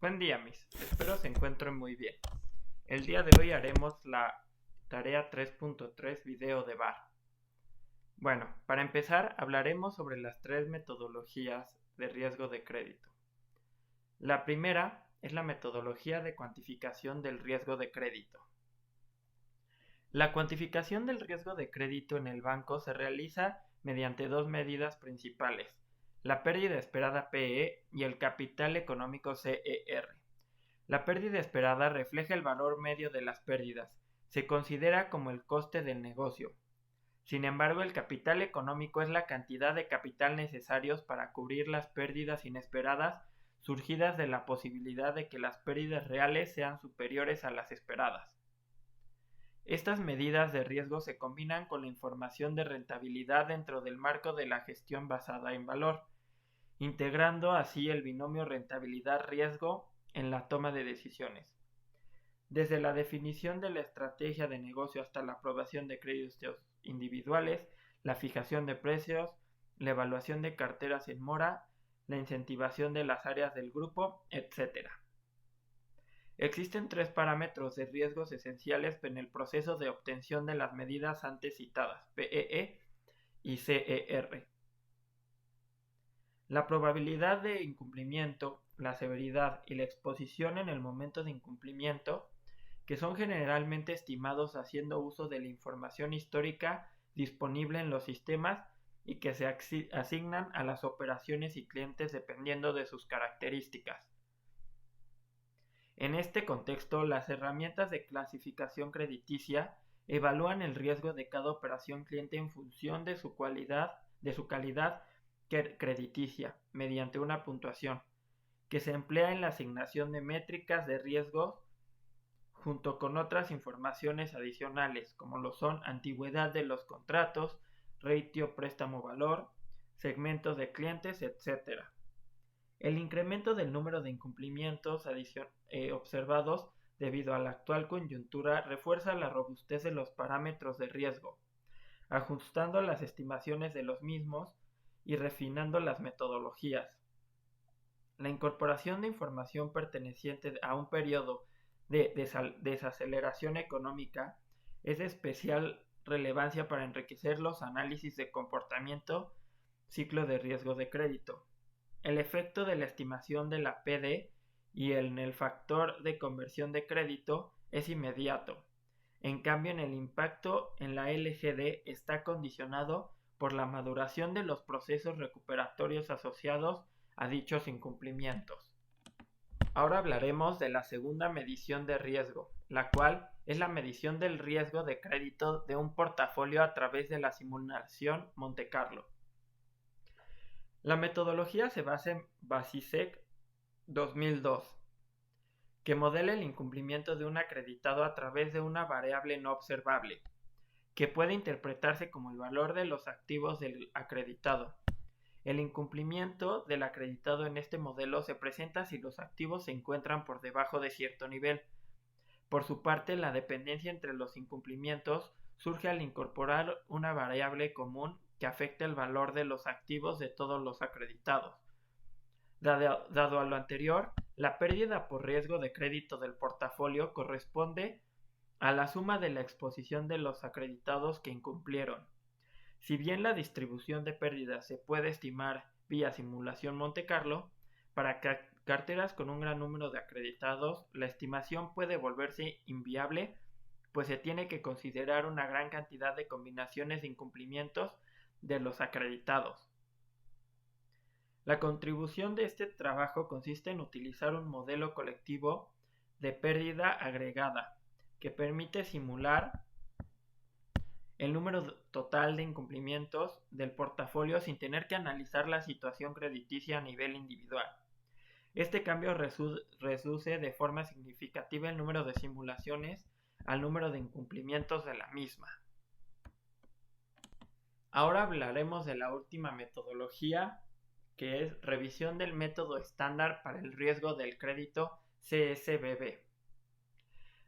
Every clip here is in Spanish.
Buen día, espero se encuentren muy bien. El día de hoy haremos la tarea 3.3 video de VAR. Bueno, para empezar hablaremos sobre las tres metodologías de riesgo de crédito. La primera es la metodología de cuantificación del riesgo de crédito. La cuantificación del riesgo de crédito en el banco se realiza mediante dos medidas principales: la pérdida esperada PE y el capital económico CER. La pérdida esperada refleja el valor medio de las pérdidas. Se considera como el coste del negocio. Sin embargo, el capital económico es la cantidad de capital necesarios para cubrir las pérdidas inesperadas surgidas de la posibilidad de que las pérdidas reales sean superiores a las esperadas. Estas medidas de riesgo se combinan con la información de rentabilidad dentro del marco de la gestión basada en valor, integrando así el binomio rentabilidad-riesgo en la toma de decisiones. Desde la definición de la estrategia de negocio hasta la aprobación de créditos individuales, la fijación de precios, la evaluación de carteras en mora, la incentivación de las áreas del grupo, etc. Existen tres parámetros de riesgos esenciales en el proceso de obtención de las medidas antes citadas, PEE y CER. La probabilidad de incumplimiento, la severidad y la exposición en el momento de incumplimiento, que son generalmente estimados haciendo uso de la información histórica disponible en los sistemas y que se asignan a las operaciones y clientes dependiendo de sus características. En este contexto, las herramientas de clasificación crediticia evalúan el riesgo de cada operación cliente en función de su calidad crediticia, mediante una puntuación, que se emplea en la asignación de métricas de riesgo junto con otras informaciones adicionales, como lo son antigüedad de los contratos, ratio préstamo-valor, segmentos de clientes, etc. El incremento del número de incumplimientos observados debido a la actual coyuntura refuerza la robustez de los parámetros de riesgo, ajustando las estimaciones de los mismos y refinando las metodologías. La incorporación de información perteneciente a un periodo de desaceleración económica es de especial relevancia para enriquecer los análisis de comportamiento ciclo de riesgo de crédito. El efecto de la estimación de la PD y en el factor de conversión de crédito es inmediato. En cambio, el impacto en la LGD está condicionado por la maduración de los procesos recuperatorios asociados a dichos incumplimientos. Ahora hablaremos de la segunda medición de riesgo, la cual es la medición del riesgo de crédito de un portafolio a través de la simulación Monte Carlo. La metodología se basa en Basisec 2002, que modela el incumplimiento de un acreditado a través de una variable no observable, que puede interpretarse como el valor de los activos del acreditado. El incumplimiento del acreditado en este modelo se presenta si los activos se encuentran por debajo de cierto nivel. Por su parte, la dependencia entre los incumplimientos surge al incorporar una variable común que afecta el valor de los activos de todos los acreditados. Dado a lo anterior, la pérdida por riesgo de crédito del portafolio corresponde a la suma de la exposición de los acreditados que incumplieron. Si bien la distribución de pérdidas se puede estimar vía simulación Monte Carlo, para carteras con un gran número de acreditados, la estimación puede volverse inviable, pues se tiene que considerar una gran cantidad de combinaciones de incumplimientos de los acreditados. La contribución de este trabajo consiste en utilizar un modelo colectivo de pérdida agregada, que permite simular el número total de incumplimientos del portafolio sin tener que analizar la situación crediticia a nivel individual. Este cambio reduce de forma significativa el número de simulaciones al número de incumplimientos de la misma. Ahora hablaremos de la última metodología, que es revisión del método estándar para el riesgo del crédito CSBB.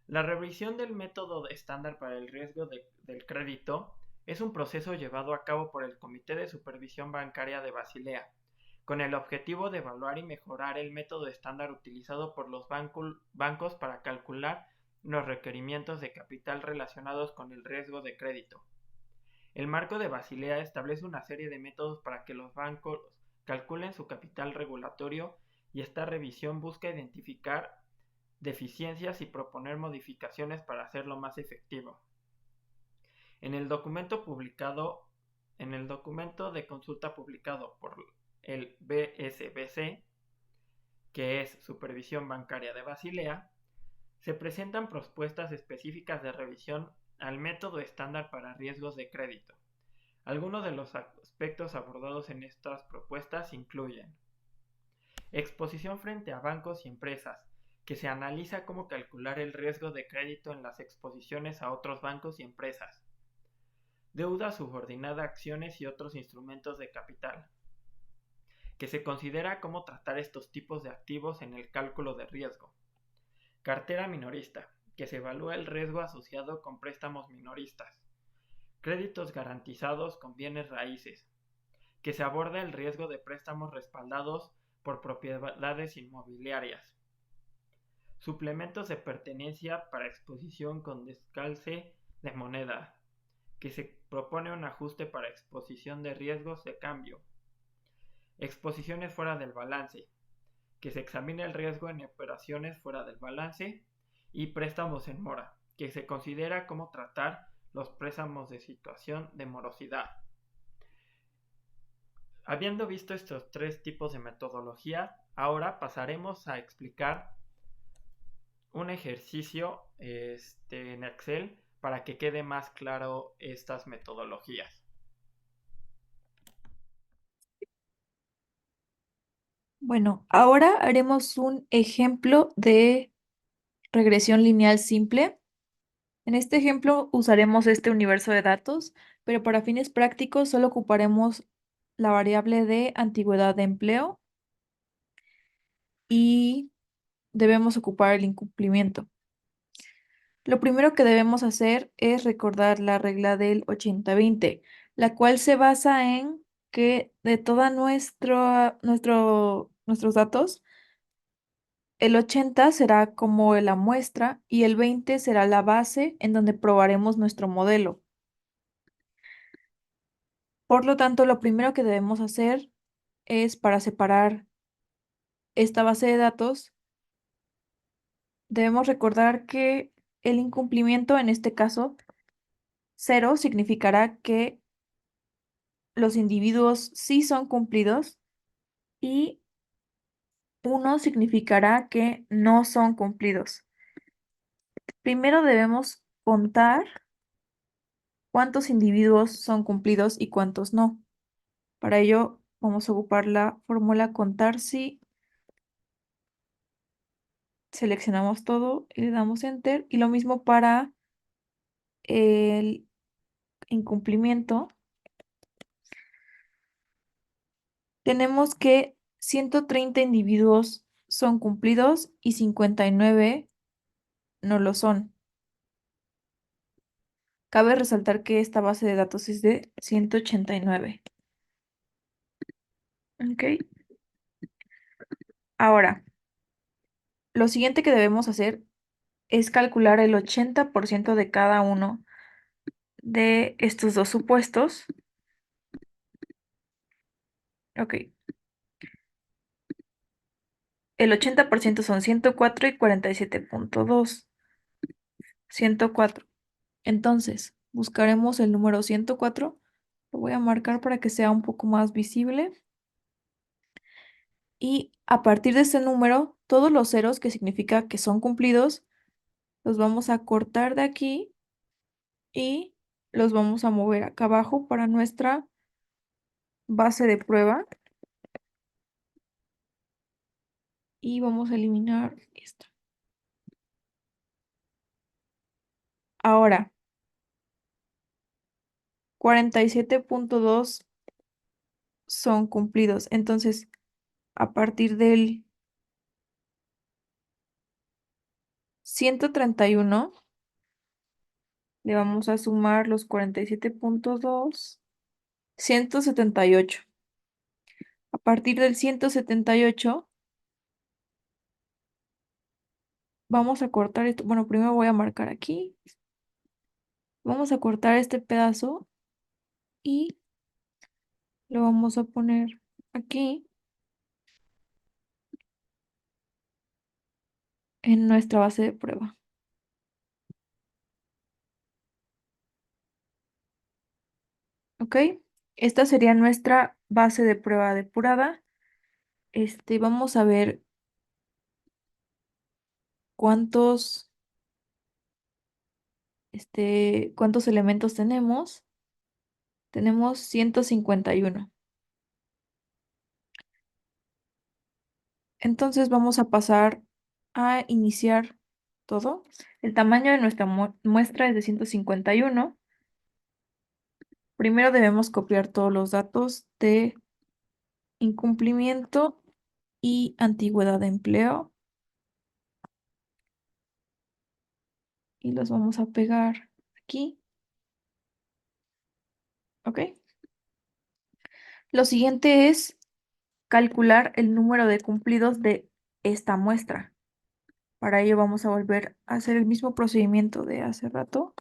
La revisión del método estándar para el riesgo del crédito es un proceso llevado a cabo por el Comité de Supervisión Bancaria de Basilea, con el objetivo de evaluar y mejorar el método estándar utilizado por los bancos para calcular los requerimientos de capital relacionados con el riesgo de crédito. El marco de Basilea establece una serie de métodos para que los bancos calculen su capital regulatorio y esta revisión busca identificar deficiencias y proponer modificaciones para hacerlo más efectivo. En el documento de consulta publicado por el BSBC, que es Supervisión Bancaria de Basilea, se presentan propuestas específicas de revisión al método estándar para riesgos de crédito. Algunos de los aspectos abordados en estas propuestas incluyen exposición frente a bancos y empresas, que se analiza cómo calcular el riesgo de crédito en las exposiciones a otros bancos y empresas, deuda subordinada a acciones y otros instrumentos de capital, que se considera cómo tratar estos tipos de activos en el cálculo de riesgo, cartera minorista, que se evalúa el riesgo asociado con préstamos minoristas, créditos garantizados con bienes raíces, que se aborda el riesgo de préstamos respaldados por propiedades inmobiliarias, suplementos de pertenencia para exposición con descalce de moneda, que se propone un ajuste para exposición de riesgos de cambio, exposiciones fuera del balance, que se examine el riesgo en operaciones fuera del balance, y préstamos en mora, que se considera cómo tratar los préstamos de situación de morosidad. Habiendo visto estos tres tipos de metodología, ahora pasaremos a explicar un ejercicio en Excel para que quede más claro estas metodologías. Bueno, ahora haremos un ejemplo de regresión lineal simple. En este ejemplo usaremos este universo de datos, pero para fines prácticos solo ocuparemos la variable de antigüedad de empleo y debemos ocupar el incumplimiento. Lo primero que debemos hacer es recordar la regla del 80-20, la cual se basa en que de todos nuestros datos, el 80 será como la muestra y el 20 será la base en donde probaremos nuestro modelo. Por lo tanto, lo primero que debemos hacer es, para separar esta base de datos, debemos recordar que el incumplimiento, en este caso, 0 significará que los individuos sí son cumplidos y 1 significará que no son cumplidos. Primero debemos contar cuántos individuos son cumplidos y cuántos no. Para ello vamos a ocupar la fórmula contar si, seleccionamos todo y le damos enter, y lo mismo para el incumplimiento. Tenemos que 130 individuos son cumplidos y 59 no lo son. Cabe resaltar que esta base de datos es de 189. ¿Ok? Ahora, lo siguiente que debemos hacer es calcular el 80% de cada uno de estos dos supuestos. Ok. El 80% son 104 y 47.2. 104. Entonces, buscaremos el número 104. Lo voy a marcar para que sea un poco más visible. Y a partir de este número, todos los ceros, que significa que son cumplidos, los vamos a cortar de aquí y los vamos a mover acá abajo para nuestra base de prueba. Y vamos a eliminar esta. Ahora, 47.2 son cumplidos. Entonces, a partir del 131, le vamos a sumar los 47.2, 178. A partir del 178, vamos a cortar esto. Bueno, primero voy a marcar aquí. Vamos a cortar este pedazo y lo vamos a poner aquí en nuestra base de prueba. ¿Ok? Esta sería nuestra base de prueba depurada. Vamos a ver cuántos, cuántos elementos tenemos. Tenemos 151. Entonces vamos a pasar a iniciar todo. El tamaño de nuestra muestra es de 151. Primero debemos copiar todos los datos de incumplimiento y antigüedad de empleo y los vamos a pegar aquí. ¿Ok? Lo siguiente es calcular el número de cumplidos de esta muestra. Para ello vamos a volver a hacer el mismo procedimiento de hace rato,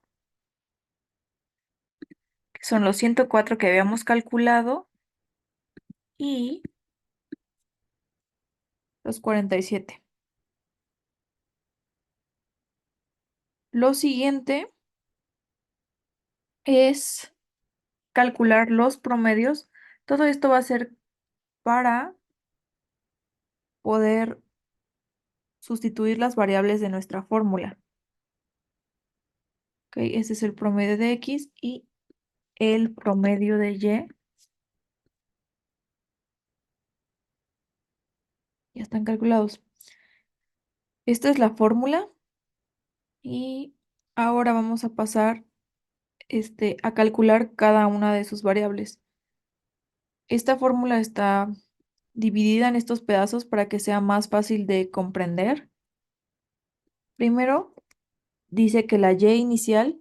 que son los 104 que habíamos calculado y los 47. Lo siguiente es calcular los promedios. Todo esto va a ser para poder sustituir las variables de nuestra fórmula. Ok, ese es el promedio de X y el promedio de Y. Ya están calculados. Esta es la fórmula y ahora vamos a pasar a calcular cada una de sus variables. Esta fórmula está dividida en estos pedazos para que sea más fácil de comprender. Primero, dice que la Y inicial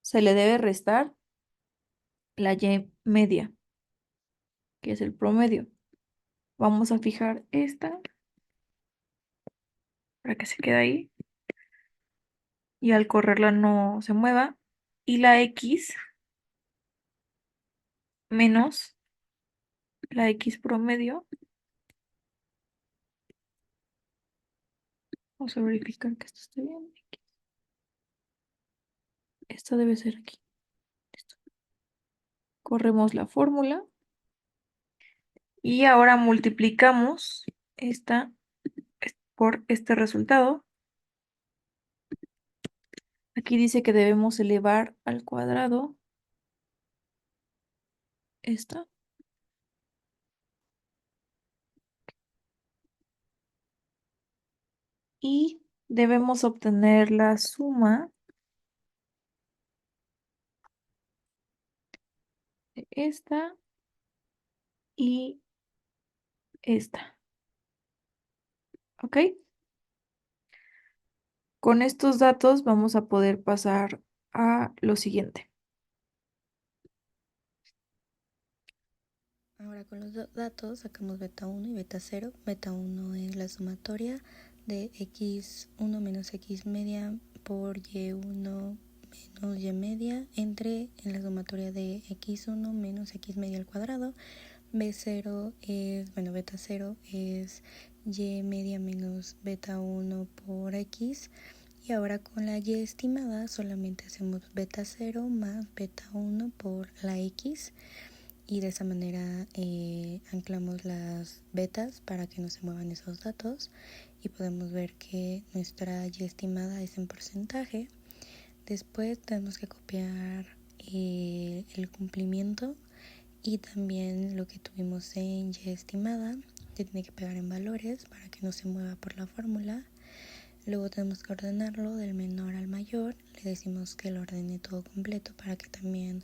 se le debe restar la Y media, que es el promedio. Vamos a fijar esta para que se quede ahí y al correrla no se mueva. Y la X menos la X promedio. Vamos a verificar que esto esté bien. Esto debe ser aquí. Listo. Corremos la fórmula y ahora multiplicamos esta por este resultado. Aquí dice que debemos elevar al cuadrado esta. Y debemos obtener la suma de esta y esta. ¿Ok? Con estos datos vamos a poder pasar a lo siguiente. Ahora con los datos sacamos beta 1 y beta 0. Beta 1 es la sumatoria de x1 menos x media por y1 menos y media entre en la sumatoria de x1 menos x media al cuadrado. B0 es, bueno, beta 0 es y media menos beta 1 por x. Y ahora con la y estimada solamente hacemos beta 0 más beta 1 por la x. Y de esa manera anclamos las betas para que no se muevan esos datos y podemos ver que nuestra y estimada es en porcentaje. Después tenemos que copiar el cumplimiento y también lo que tuvimos en y estimada se tiene que pegar en valores para que no se mueva por la fórmula. Luego tenemos que ordenarlo del menor al mayor. Le decimos que lo ordene todo completo para que también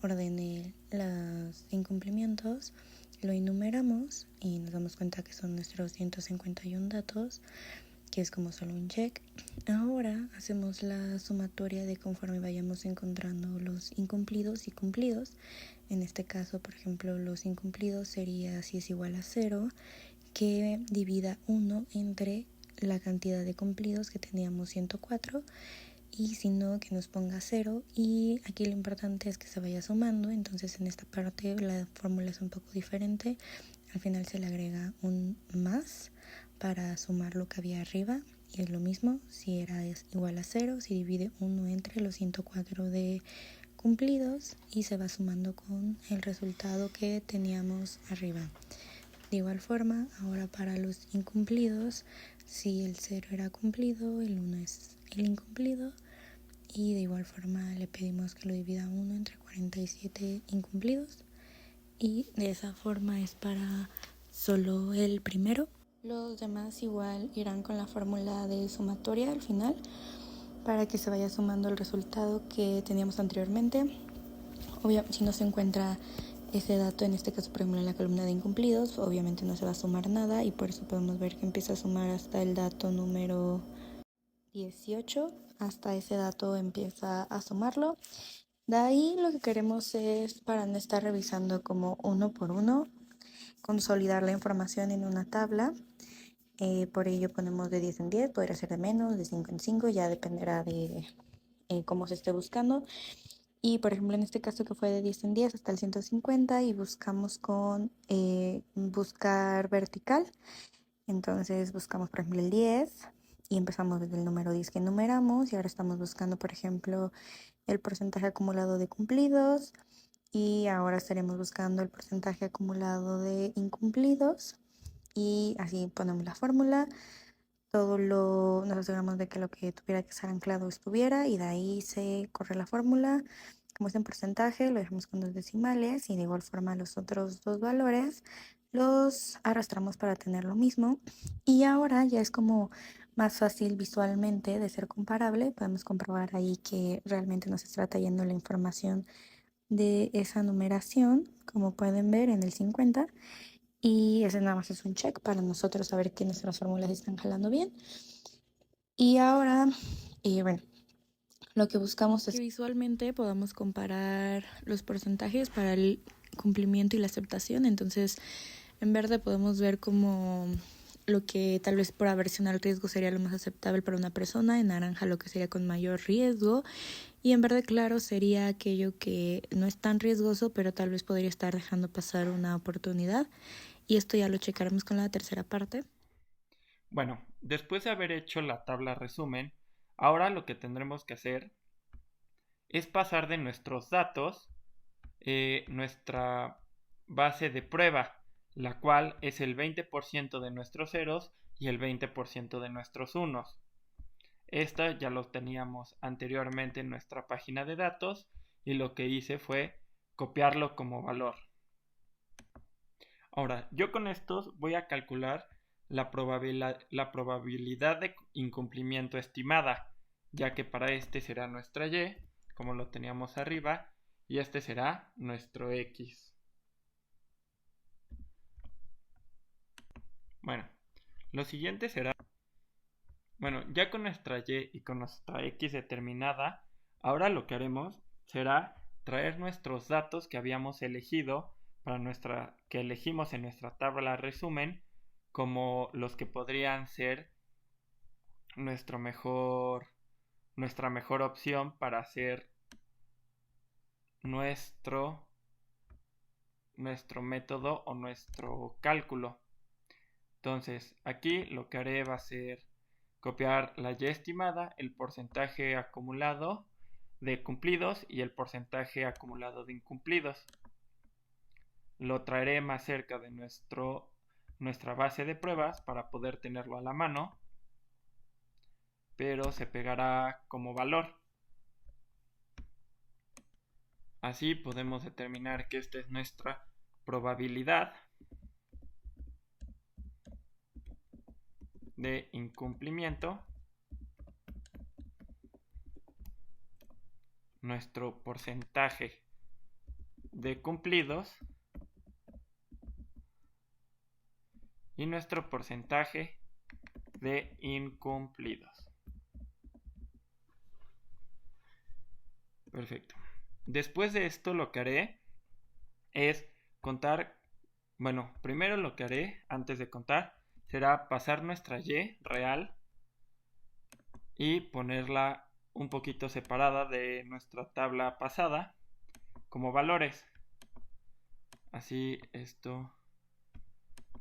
ordene los incumplimientos. Lo enumeramos y nos damos cuenta que son nuestros 151 datos que es como solo un check. Ahora hacemos la sumatoria de conforme vayamos encontrando los incumplidos y cumplidos. En este caso, por ejemplo, los incumplidos sería si es igual a 0, que divida 1 entre la cantidad de cumplidos que teníamos 104, y si no, que nos ponga 0. Y aquí lo importante es que se vaya sumando, entonces en esta parte la fórmula es un poco diferente. Al final se le agrega un más para sumar lo que había arriba, y es lo mismo si es igual a 0, si divide 1 entre los 104 de cumplidos, y se va sumando con el resultado que teníamos arriba. De igual forma, ahora para los incumplidos, si el 0 era cumplido, el 1 es el incumplido, y de igual forma le pedimos que lo divida 1 entre 47 incumplidos, y de esa forma es para solo el primero. Los demás igual irán con la fórmula de sumatoria al final para que se vaya sumando el resultado que teníamos anteriormente. Obviamente, si no se encuentra ese dato, en este caso por ejemplo en la columna de incumplidos, obviamente no se va a sumar nada, y por eso podemos ver que empieza a sumar hasta el dato número 18. Hasta ese dato empieza a sumarlo. De ahí lo que queremos es, para no estar revisando como uno por uno, consolidar la información en una tabla. Por ello ponemos de 10 en 10, podría ser de menos, de 5 en 5, ya dependerá de cómo se esté buscando. Y por ejemplo en este caso que fue de 10 en 10 hasta el 150, y buscamos con buscar vertical. Entonces buscamos por ejemplo el 10 y empezamos desde el número 10 que enumeramos, y ahora estamos buscando por ejemplo el porcentaje acumulado de cumplidos, y ahora estaremos buscando el porcentaje acumulado de incumplidos, y así ponemos la fórmula. Nos aseguramos de que lo que tuviera que estar anclado estuviera, y de ahí se corre la fórmula. Como es en porcentaje, lo dejamos con 2 decimales, y de igual forma los otros dos valores los arrastramos para tener lo mismo. Y ahora ya es como más fácil visualmente de ser comparable. Podemos comprobar ahí que realmente nos está trayendo la información de esa numeración, como pueden ver en el 50. Y ese nada más es un check para nosotros saber que nuestras fórmulas están jalando bien. Y ahora, bueno, lo que buscamos es que visualmente podamos comparar los porcentajes para el cumplimiento y la aceptación. Entonces, en verde podemos ver como lo que tal vez por aversión al riesgo sería lo más aceptable para una persona, en naranja lo que sería con mayor riesgo, y en verde claro sería aquello que no es tan riesgoso, pero tal vez podría estar dejando pasar una oportunidad. Y esto ya lo checaremos con la tercera parte. Bueno, después de haber hecho la tabla resumen, ahora lo que tendremos que hacer es pasar de nuestros datos nuestra base de prueba, la cual es el 20% de nuestros ceros y el 20% de nuestros unos. Esta ya lo teníamos anteriormente en nuestra página de datos, y lo que hice fue copiarlo como valor. Ahora, yo con estos voy a calcular la probabilidad de incumplimiento estimada, ya que para este será nuestra y, como lo teníamos arriba, y este será nuestro x. Bueno, lo siguiente será, ya con nuestra y y con nuestra x determinada, ahora lo que haremos será traer nuestros datos que habíamos elegido que elegimos en nuestra tabla resumen, como los que podrían ser nuestra mejor opción para hacer nuestro método o nuestro cálculo. Entonces aquí lo que haré va a ser copiar la y estimada, el porcentaje acumulado de cumplidos y el porcentaje acumulado de incumplidos. Lo traeré más cerca de nuestra base de pruebas para poder tenerlo a la mano, pero se pegará como valor. Así podemos determinar que esta es nuestra probabilidad de incumplimiento, nuestro porcentaje de cumplidos y nuestro porcentaje de incumplidos. Perfecto. Después de esto lo que haré es contar, bueno, primero lo que haré antes de contar será pasar nuestra y real y ponerla un poquito separada de nuestra tabla pasada como valores. Así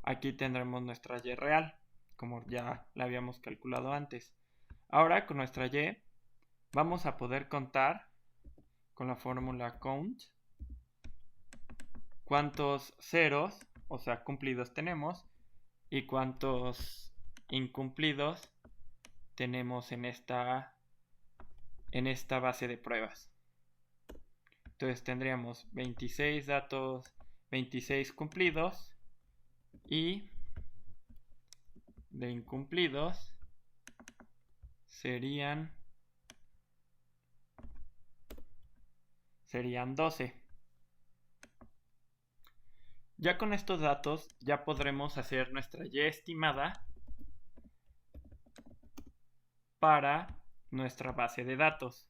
aquí tendremos nuestra y real, como ya la habíamos calculado antes. Ahora con nuestra y vamos a poder contar con la fórmula count cuántos ceros, o sea, cumplidos tenemos y cuántos incumplidos tenemos en esta base de pruebas. Entonces tendríamos 26 datos, 26 cumplidos y de incumplidos serían 12. Ya con estos datos ya podremos hacer nuestra y estimada para nuestra base de datos,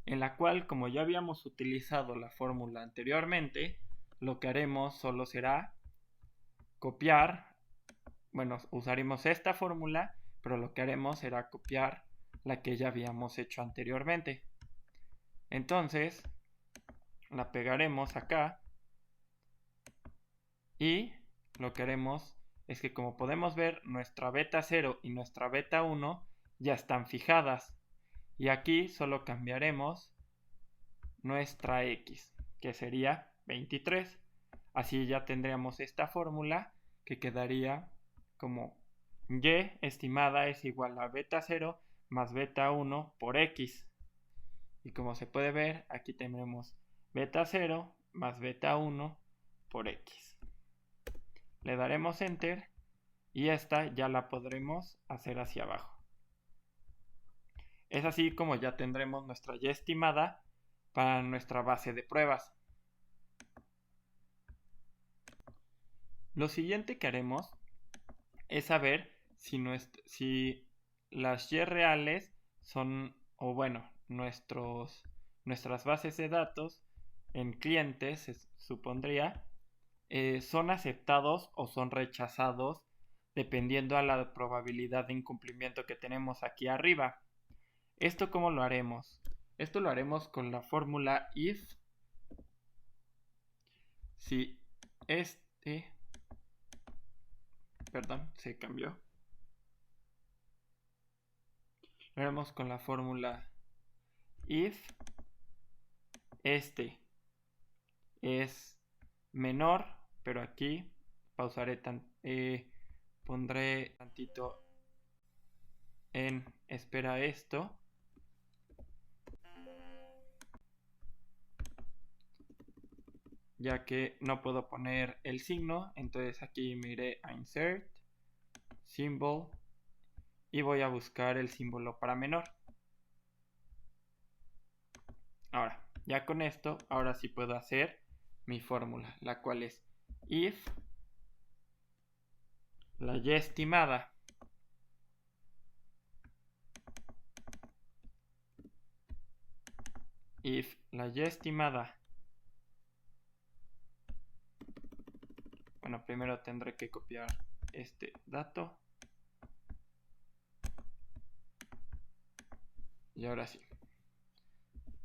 en la cual, como ya habíamos utilizado la fórmula anteriormente, lo que haremos solo será copiar, bueno, usaremos esta fórmula, pero lo que haremos será copiar la que ya habíamos hecho anteriormente. Entonces, la pegaremos acá y lo que haremos es que, como podemos ver, nuestra beta 0 y nuestra beta 1 ya están fijadas. Y aquí solo cambiaremos nuestra x, que sería 23. Así ya tendríamos esta fórmula que quedaría como y estimada es igual a beta 0 más beta 1 por x. Y como se puede ver, aquí tendremos beta 0 más beta 1 por x. Le daremos enter y esta ya la podremos hacer hacia abajo. Es así como ya tendremos nuestra y estimada para nuestra base de pruebas. Lo siguiente que haremos es saber si las y reales son, o bueno, nuestras bases de datos en clientes, se supondría, son aceptados o son rechazados dependiendo a la probabilidad de incumplimiento que tenemos aquí arriba. ¿Esto cómo lo haremos? Esto lo haremos con la fórmula if. Si se cambió. Lo haremos con la fórmula if este es menor, pero aquí pausaré pondré tantito en espera esto. Ya que no puedo poner el signo, entonces aquí me iré a Insert, Symbol, y voy a buscar el símbolo para menor. Ahora, ya con esto, ahora sí puedo hacer mi fórmula, la cual es if la y estimada bueno, primero tendré que copiar este dato. Y ahora sí.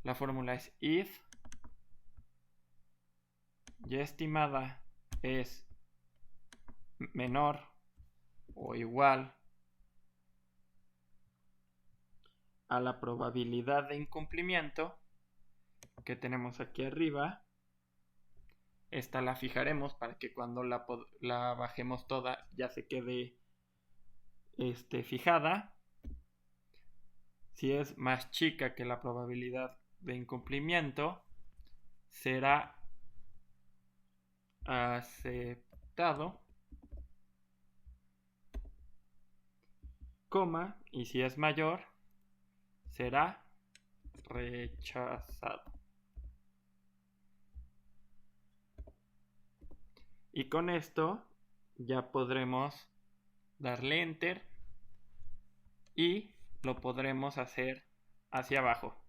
La fórmula es if y estimada es menor o igual a la probabilidad de incumplimiento que tenemos aquí arriba. Esta la fijaremos para que cuando la bajemos toda ya se quede fijada. Si es más chica que la probabilidad de incumplimiento, será aceptado, coma, y si es mayor, será rechazado. Y con esto ya podremos darle enter y lo podremos hacer hacia abajo.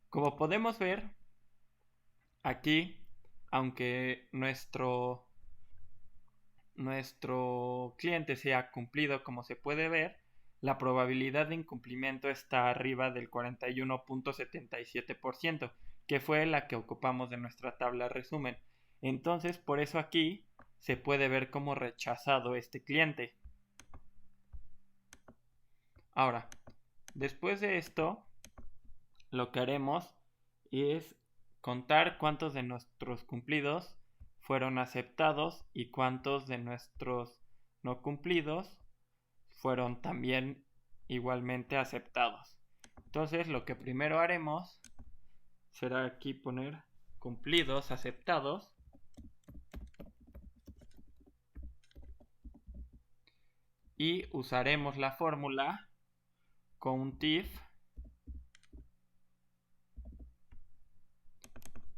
Como podemos ver, aquí, aunque nuestro cliente sea cumplido, como se puede ver, la probabilidad de incumplimiento está arriba del 41.77%, que fue la que ocupamos de nuestra tabla resumen. Entonces, por eso aquí se puede ver como rechazado este cliente. Ahora, después de esto, lo que haremos es contar cuántos de nuestros cumplidos fueron aceptados y cuántos de nuestros no cumplidos fueron también igualmente aceptados. Entonces, lo que primero haremos será aquí poner cumplidos aceptados y usaremos la fórmula COUNTIF.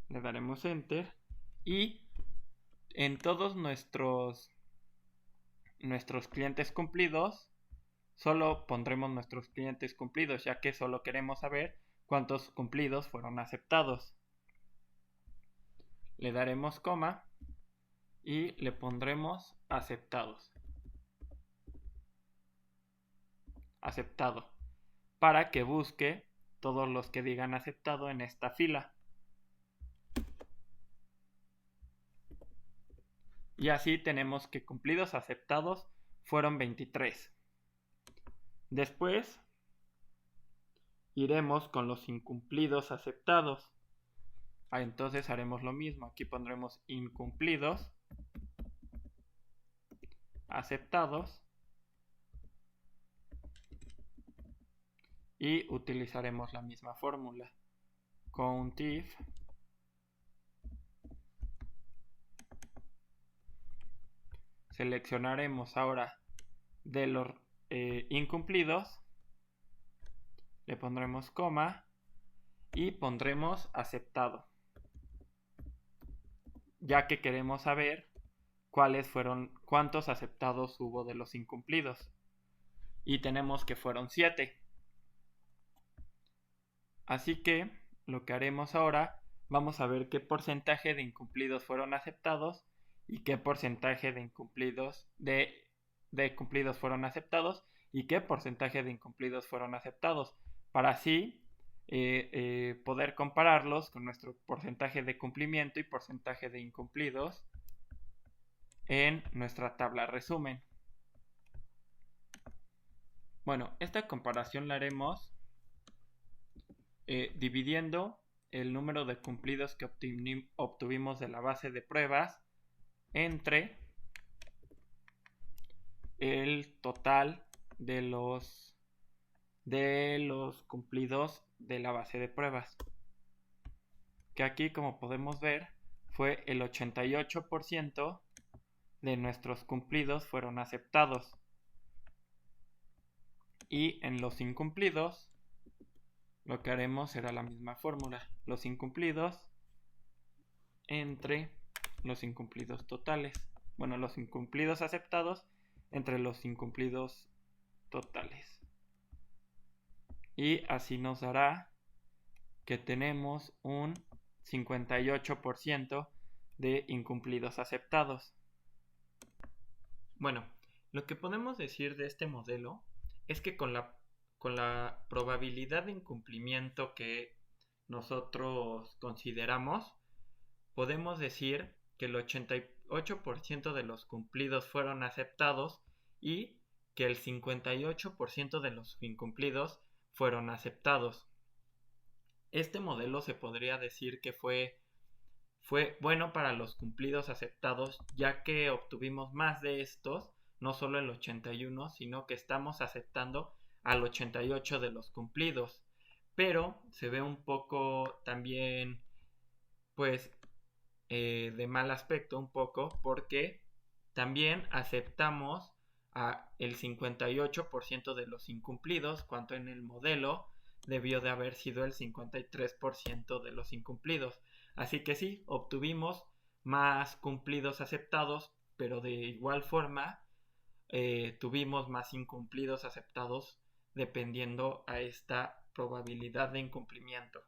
Le daremos enter y en todos nuestros clientes cumplidos solo pondremos nuestros clientes cumplidos, ya que solo queremos saber cuántos cumplidos fueron aceptados. Le daremos coma y le pondremos aceptados. Aceptado, para que busque todos los que digan aceptado en esta fila. Y así tenemos que cumplidos aceptados fueron 23. Después iremos con los incumplidos aceptados. Entonces haremos lo mismo. Aquí pondremos incumplidos aceptados y utilizaremos la misma fórmula. COUNTIF seleccionaremos ahora de los incumplidos, le pondremos coma y pondremos aceptado, ya que queremos saber cuántos aceptados hubo de los incumplidos, y tenemos que fueron 7. Así que lo que haremos ahora, vamos a ver qué porcentaje de incumplidos fueron aceptados y qué porcentaje de incumplidos cumplidos fueron aceptados y qué porcentaje de incumplidos fueron aceptados, para así poder compararlos con nuestro porcentaje de cumplimiento y porcentaje de incumplidos en nuestra tabla resumen. Bueno, esta comparación la haremos dividiendo el número de cumplidos que obtuvimos de la base de pruebas entre el total de los cumplidos de la base de pruebas, que aquí, como podemos ver, fue el 88% de nuestros cumplidos fueron aceptados, y en los incumplidos lo que haremos será la misma fórmula, los incumplidos entre los incumplidos totales, bueno, los incumplidos aceptados entre los incumplidos totales, y así nos dará que tenemos un 58% de incumplidos aceptados. Bueno, lo que podemos decir de este modelo es que con la probabilidad de incumplimiento que nosotros consideramos, podemos decir que el 88% de los cumplidos fueron aceptados y que el 58% de los incumplidos fueron aceptados. Este modelo se podría decir que fue bueno para los cumplidos aceptados, ya que obtuvimos más de estos, no solo el 81, sino que estamos aceptando al 88 de los cumplidos. Pero se ve un poco también, pues, de mal aspecto un poco, porque también aceptamos a el 58% de los incumplidos, cuando en el modelo debió de haber sido el 53% de los incumplidos. Así que sí, obtuvimos más cumplidos aceptados, pero de igual forma tuvimos más incumplidos aceptados dependiendo a esta probabilidad de incumplimiento.